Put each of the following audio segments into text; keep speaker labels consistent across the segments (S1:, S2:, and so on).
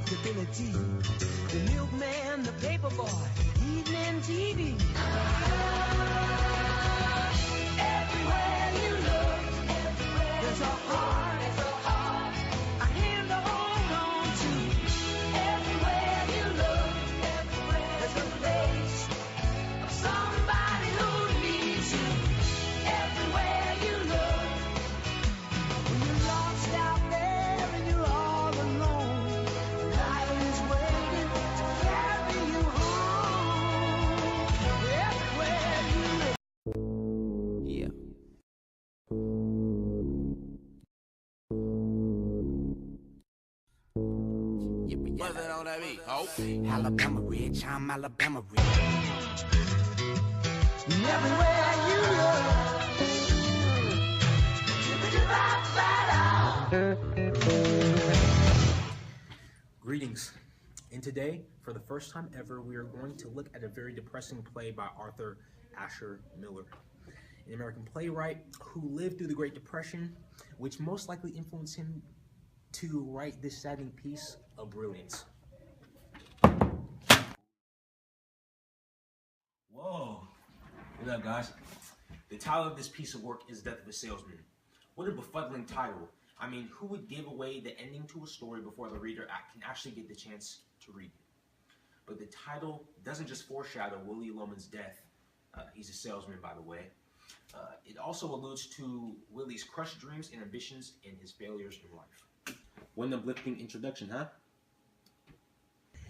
S1: predictability. The milkman, the paper boy, evening TV. Everywhere you look, there's a heart, a hand to hold on to. Everywhere you look, there's a place of somebody who needs you. Everywhere you look, when you're lost out there and you're all alone, life is waiting to carry you home. Everywhere you look. Yeah.
S2: What's that on that beat? Oh.
S3: Alabama rich, I'm Alabama rich.
S1: Everywhere you look.
S4: Greetings, and today, for the first time ever, we are going to look at a very depressing play by Arthur Asher Miller, an American playwright who lived through the Great Depression, which most likely influenced him to write this saddening piece of brilliance. Whoa, what up, guys? The title of this piece of work is Death of a Salesman. What a befuddling title. I mean, who would give away the ending to a story before the reader can actually get the chance to read it? But the title doesn't just foreshadow Willy Loman's death. He's a salesman, by the way. It also alludes to Willy's crushed dreams and ambitions and his failures in life. What an uplifting introduction, huh?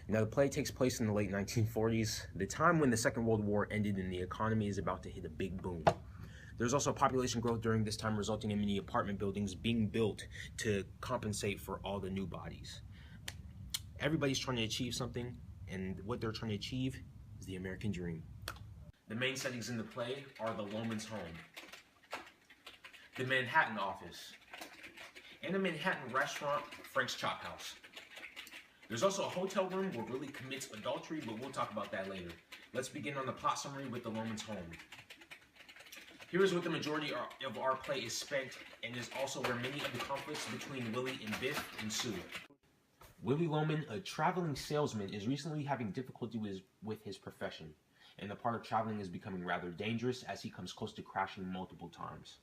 S4: Now, the play takes place in the late 1940s, the time when the Second World War ended and the economy is about to hit a big boom. There's also population growth during this time, resulting in many apartment buildings being built to compensate for all the new bodies. Everybody's trying to achieve something, and what they're trying to achieve is the American dream. The main settings in the play are the Loman's home, the Manhattan office, and the Manhattan restaurant, Frank's Chop House. There's also a hotel room where Willy commits adultery, but we'll talk about that later. Let's begin on the plot summary with the Loman's home. Here is what the majority of our play is spent, and is also where many of the conflicts between Willy and Biff ensue. Willy Loman, a traveling salesman, is recently having difficulty with his profession, and the part of traveling is becoming rather dangerous as he comes close to crashing multiple times.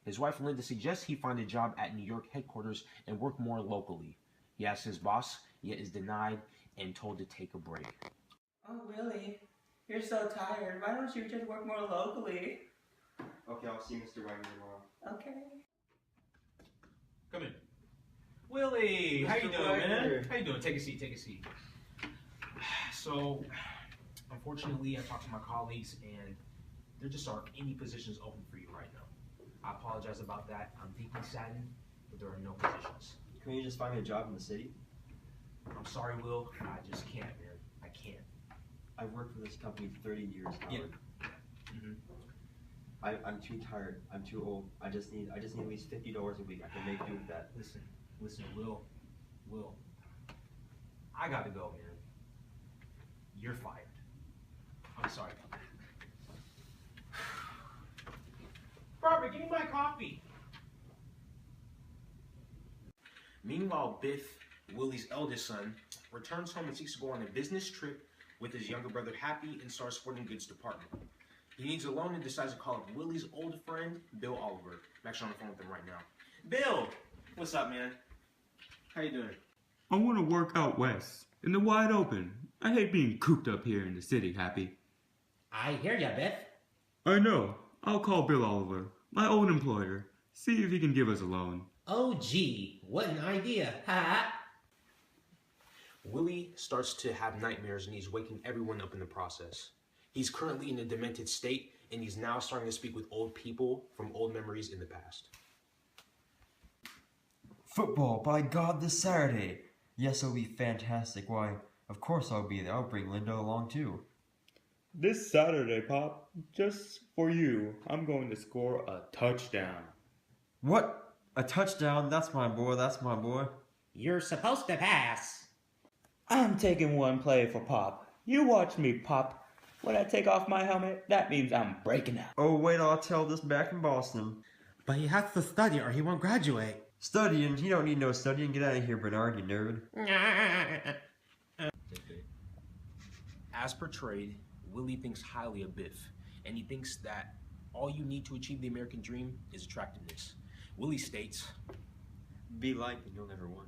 S4: His wife Linda suggests he find a job at New York headquarters and work more locally. He asks his boss, yet is denied and told to take a break.
S5: Oh, Willy, you're so tired. Why don't you just work more locally?
S6: Okay, I'll see Mr. Wagner tomorrow.
S5: Okay.
S4: Come in. Willy, how you doing,
S6: Wagner.
S4: man? How you doing? Take a seat, take a seat. So, unfortunately, I talked to my colleagues, and there just aren't any positions open for you right now. I apologize about that. I'm deeply saddened, but there are no positions.
S6: Can you just find me a job in the city?
S4: I'm sorry, Will. I just can't, man. I can't.
S6: I've worked for this company 30 years, Howard.
S4: Yeah. Mm-hmm.
S6: I'm too tired. I'm too old. I just need at least $50 a week. I can make do with that.
S4: Listen, Will. I gotta go, man. You're fired. I'm sorry about that. Barbara, give me my coffee. Meanwhile, Biff, Willy's eldest son, returns home and seeks to go on a business trip with his younger brother Happy and starts sporting goods department. He needs a loan and decides to call up Willy's old friend, Bill Oliver. I'm actually on the phone with him right now. Bill! What's up, man? How you doing?
S7: I want to work out west, in the wide open. I hate being cooped up here in the city, Happy.
S8: I hear ya, Biff.
S7: I know. I'll call Bill Oliver, my old employer, see if he can give us a loan.
S8: Oh, gee, what an idea. Ha!
S4: Willy starts to have nightmares and he's waking everyone up in the process. He's currently in a demented state and he's now starting to speak with old people from old memories in the past.
S9: Football, by God, this Saturday. Yes, it'll be fantastic. Why, of course I'll be there. I'll bring Linda along too.
S7: This Saturday, Pop, just for you, I'm going to score a touchdown.
S9: What? A touchdown? That's my boy, that's my boy.
S8: You're supposed to pass.
S5: I'm taking one play for Pop. You watch me, Pop. When I take off my helmet, that means I'm breaking out.
S9: Oh, wait, I'll tell this back in Boston.
S8: But he has to study or he won't graduate.
S9: Studying? You don't need no studying. Get out of here, Bernard, you nerd.
S4: As portrayed, Willie thinks highly of Biff, and he thinks that all you need to achieve the American dream is attractiveness. Willie states,
S6: Be like and you'll never win.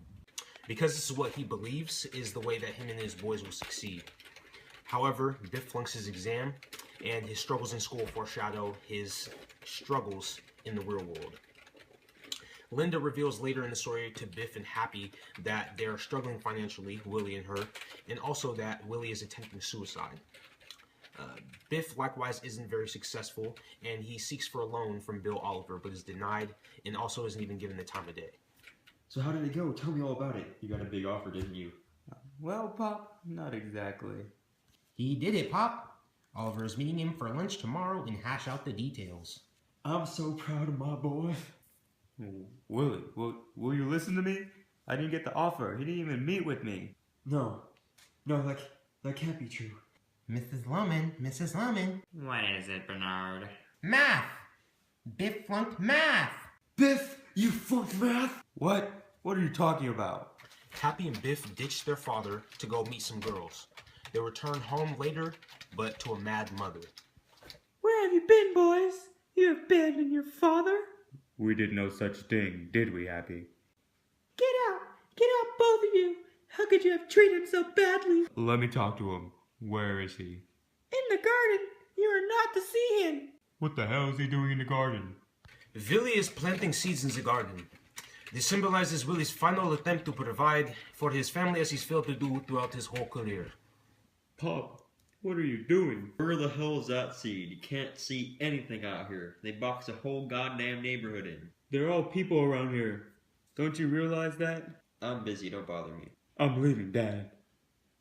S4: because this is what he believes is the way that him and his boys will succeed. However, Biff flunks his exam, and his struggles in school foreshadow his struggles in the real world. Linda reveals later in the story to Biff and Happy that they're struggling financially, Willie and her, and also that Willie is attempting suicide. Biff likewise isn't very successful, and he seeks for a loan from Bill Oliver, but is denied, and also isn't even given the time of day.
S9: So how did it go? Tell me all about it. You got a big offer, didn't you?
S5: Well, Pop, not exactly.
S8: He did it, Pop. Oliver is meeting him for lunch tomorrow and hash out the details.
S9: I'm so proud of my boy.
S7: Willie, will you listen to me? I didn't get the offer. He didn't even meet with me.
S9: No, that can't be true.
S8: Mrs. Lemon.
S5: What is it, Bernard?
S8: Math! Biff flunked math!
S9: Biff, you flunked math?
S7: What? What are you talking about?
S4: Happy and Biff ditch their father to go meet some girls. They return home later, but to a mad mother.
S5: Where have you been, boys? You abandoned your father?
S7: We did no such thing, did we, Happy?
S5: Get out, both of you. How could you have treated him so badly?
S7: Let me talk to him. Where is he?
S5: In the garden. You are not to see him.
S7: What the hell is he doing in the garden?
S4: Willie is planting seeds in the garden. This symbolizes Willie's final attempt to provide for his family as he's failed to do throughout his whole career.
S7: Pop, what are you doing?
S6: Where the hell is that seed? You can't see anything out here. They boxed a whole goddamn neighborhood in.
S7: There are all people around here. Don't you realize that?
S6: I'm busy, don't bother me.
S7: I'm leaving, Dad.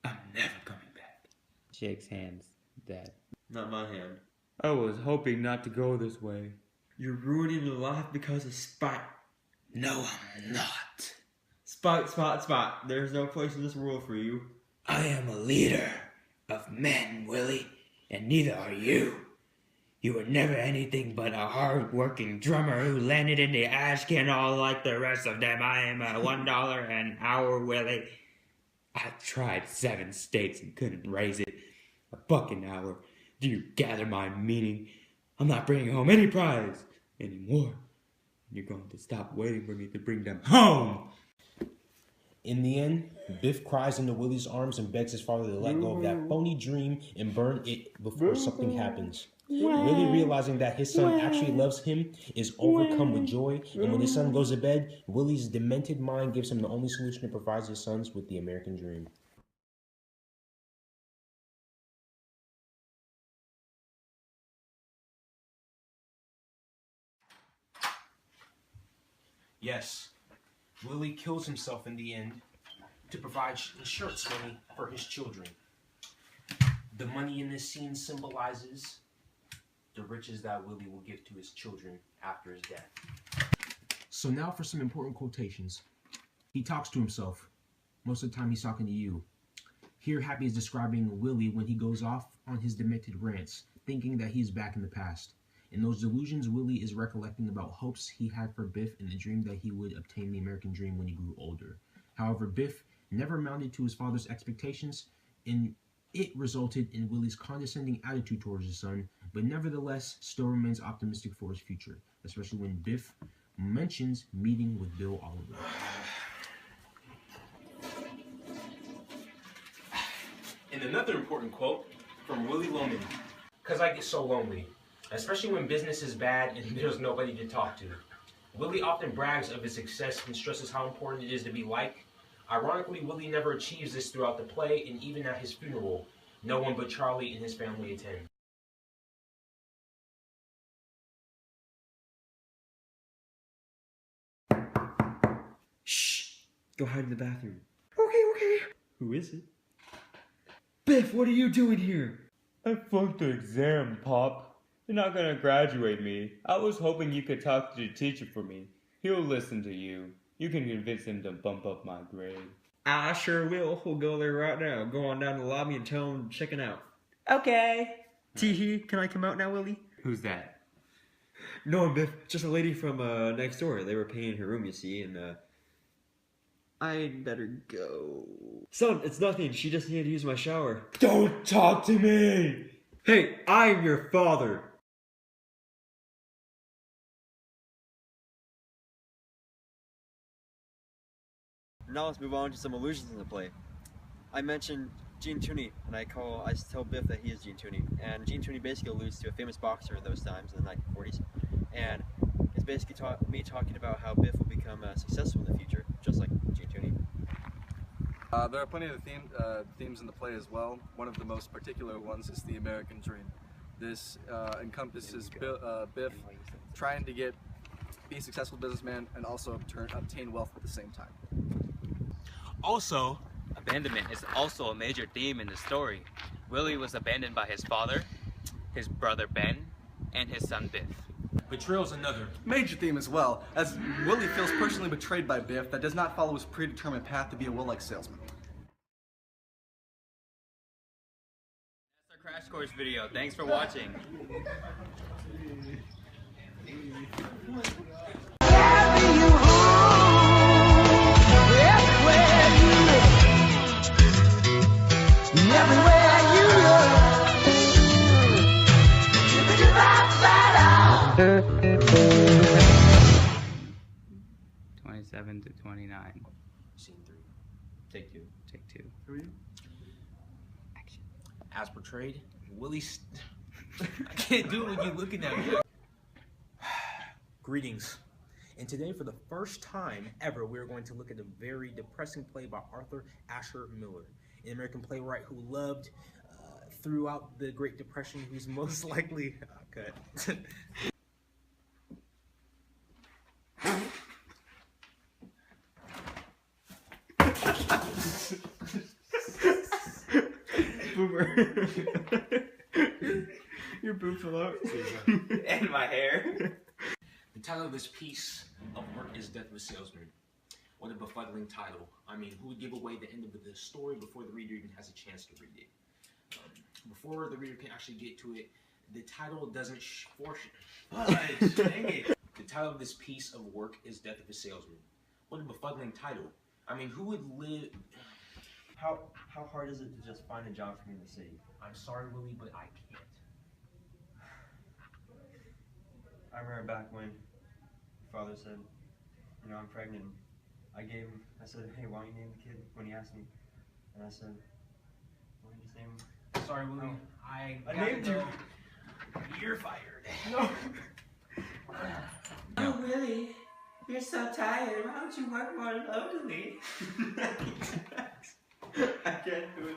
S5: I'm never coming back. Shakes hands, Dad.
S6: Not my hand.
S7: I was hoping not to go this way.
S6: You're ruining your life because of spite.
S5: No, I'm not.
S6: Spite. There's no place in this world for you.
S5: I am a leader of men, Willie, and neither are you. You were never anything but a hard-working drummer who landed in the ash can all like the rest of them. I am a $1 an hour, Willie. I tried 7 states and couldn't raise it. $1 an hour. Do you gather my meaning? I'm not bringing home any prize anymore. You're going to stop waiting for me to bring them home.
S4: In the end, Biff cries into Willie's arms and begs his father to let go of that phony dream and burn it before something happens. Willie, realizing that his son actually loves him, is overcome with joy, and when his son goes to bed, Willie's demented mind gives him the only solution to provide his sons with the American dream. Yes, Willie kills himself in the end to provide insurance money for his children. The money in this scene symbolizes the riches that Willie will give to his children after his death. So now for some important quotations. He talks to himself. Most of the time he's talking to you. Here Happy is describing Willie when he goes off on his demented rants, thinking that he's back in the past. In those delusions, Willie is recollecting about hopes he had for Biff and the dream that he would obtain the American dream when he grew older. However, Biff never amounted to his father's expectations, and it resulted in Willie's condescending attitude towards his son, but nevertheless still remains optimistic for his future, especially when Biff mentions meeting with Bill Oliver. And another important quote from Willy Loman, "Cause I get so lonely, especially when business is bad and there's nobody to talk to." Willie often brags of his success and stresses how important it is to be liked. Ironically, Willie never achieves this throughout the play, and even at his funeral, no one but Charlie and his family attend.
S6: Shh! Go hide in the bathroom.
S5: Okay.
S6: Who is it?
S9: Biff, what are you doing here?
S7: I flunked the exam, Pop. You're not gonna graduate me. I was hoping you could talk to the teacher for me. He'll listen to you. You can convince him to bump up my grade.
S6: I sure will. We'll go there right now. Go on down to the lobby and tell him to check it out.
S5: Okay.
S6: Teehee, can I come out now, Willie?
S7: Who's that?
S9: No, Biff, just a lady from next door. They were paying her room, you see, and I'd better go. Son, it's nothing. She just needed to use my shower.
S7: Don't talk to me!
S9: Hey, I'm your father. Now let's move on to some illusions in the play. I mentioned Gene Tooney, and I tell Biff that he is Gene Tooney. And Gene Tooney basically alludes to a famous boxer in those times, in the 1940s. And it's basically me talking about how Biff will become successful in the future, just like Gene Tooney.
S10: There are plenty of themes in the play as well. One of the most particular ones is the American dream. This encompasses Biff trying to be a successful businessman and also obtain wealth at the same time.
S11: Also, abandonment is also a major theme in the story. Willie was abandoned by his father, his brother Ben, and his son Biff.
S4: Betrayal is another
S10: major theme as well, as Willie feels personally betrayed by Biff that does not follow his predetermined path to be a will-like salesman.
S11: That's our Crash Course video. Thanks for watching.
S1: Everywhere you look,
S11: 27 to 29.
S4: Scene 3.
S9: Take two.
S11: Take 2.
S10: Who are you?
S11: Action.
S4: As portrayed, Willie. I can't do it when you're looking at me. Greetings. And today, for the first time ever, we're going to look at a very depressing play by Arthur Asher Miller, an American playwright who loved throughout the Great Depression, who's most likely cut.
S9: Boomer. Your boob fell out.
S11: And my hair.
S4: The title of this piece of work is Death of a Salesman. What a befuddling title. I mean, who would give away the end of the story before the reader even has a chance to read it? Before the reader can actually get to it, the title doesn't dang it. The title of this piece of work is Death of a Salesman. What a befuddling title. I mean, who would live...
S9: How hard is it to just find a job for me in the city?
S4: I'm sorry, Willie, but I can't.
S9: I remember back when your father said, you know, I'm pregnant. I said, hey, why don't you name the kid? When he asked me. And I said, why don't you just name him?
S4: Sorry, Willie.
S9: No.
S4: I
S9: named you.
S4: You're fired.
S9: No.
S5: Oh, Willie, you're so tired. Why don't you work more locally?
S9: I can't do it.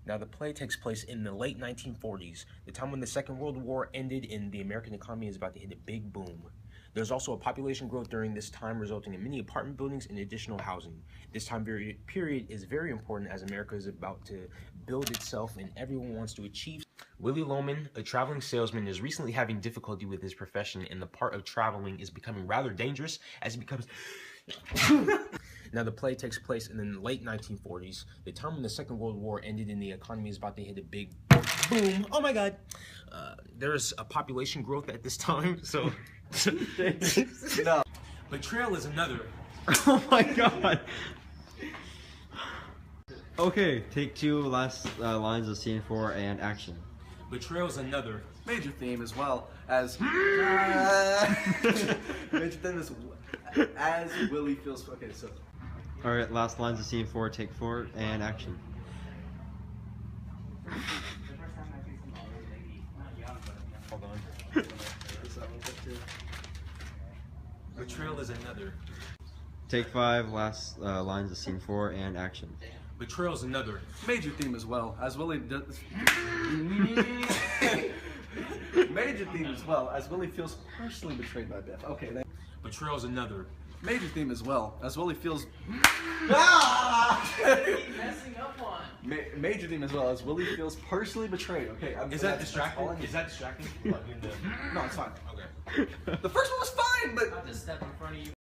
S4: Now, the play takes place in the late 1940s, the time when the Second World War ended and the American economy is about to hit a big boom. There's also a population growth during this time, resulting in many apartment buildings and additional housing. This time period is very important as America is about to build itself and everyone wants to achieve. Willy Loman, a traveling salesman, is recently having difficulty with his profession, and the part of traveling is becoming rather dangerous as he becomes... Now, the play takes place in the late 1940s, the time when the Second World War ended and the economy is about to hit a big boom. Oh my God. There's a population growth at this time, so...
S10: No.
S4: Betrayal is another.
S9: Oh my God. Okay, take two, last lines of scene 4 and action.
S4: Betrayal is another.
S10: Major theme as well as major theme as Willie feels. Okay, so
S9: Alright, last lines of scene 4, take 4 and action. Hold on.
S4: Betrayal is another.
S9: Take 5, last lines of scene 4 and action.
S4: Betrayal is another.
S10: major theme as well as Willie does. Major theme as well as Willie feels personally betrayed by Biff. Okay.
S4: Betrayal is another.
S10: Major theme as well as Willie feels.
S2: Messing up on.
S10: Major theme as well as Willie feels personally betrayed. Okay.
S4: Is that distracting? Is that distracting?
S10: No, it's fine.
S4: Okay.
S10: The first one was fine, but.
S2: I'll just step in front of you.